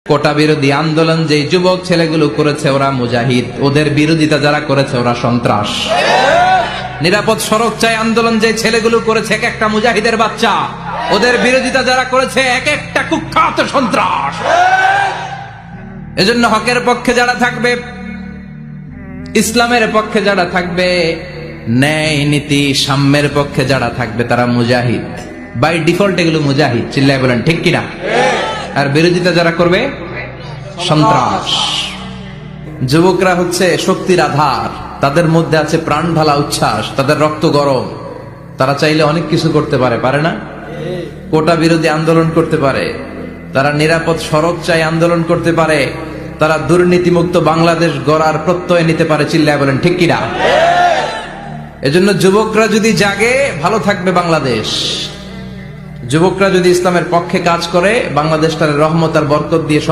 কোটা বিরোধী আন্দোলন যে যুবক ছেলেগুলো করেছে ওরা মুজাহিদ, ওদের বিরোধিতা যারা করেছে ওরা সন্ত্রাস। নিরাপদ সড়ক চাই আন্দোলন যে ছেলেগুলো করেছে এক একটা মুজাহিদের বাচ্চা, ওদের বিরোধিতা যারা করেছে এক একটা কুখ্যাত সন্ত্রাস। এজন্য হকের পক্ষে যারা থাকবে, ইসলামের পক্ষে যারা থাকবে, ন্যায় নীতি সাম্যের পক্ষে যারা থাকবে তারা মুজাহিদ। বাই ডিফল্ট এগুলো মুজাহিদ, চিল্লায় বলেন ঠিক কিনা? আর বিরোধিতা যারা করবে সন্ত্রাস। যুবকরা হচ্ছে শক্তির আধার, তাদের মধ্যে আছে প্রাণ ঢালা উচ্ছ্বাস, তাদের রক্ত গরম, তারা চাইলে অনেক কিছু করতে পারে, পারে না? কোটা বিরোধী আন্দোলন করতে পারে, তারা নিরাপদ সড়ক চাই আন্দোলন করতে পারে, তারা দুর্নীতিমুক্ত বাংলাদেশ গড়ার প্রত্যয় নিতে পারে, চিল্লায় বলেন ঠিক কিনা? এজন্য যুবকরা যদি জাগে ভালো থাকবে বাংলাদেশ। যুবকরা যদি ইসলামের পক্ষে কাজ করে বাংলাদেশটার রহমত আর বরকত দিয়ে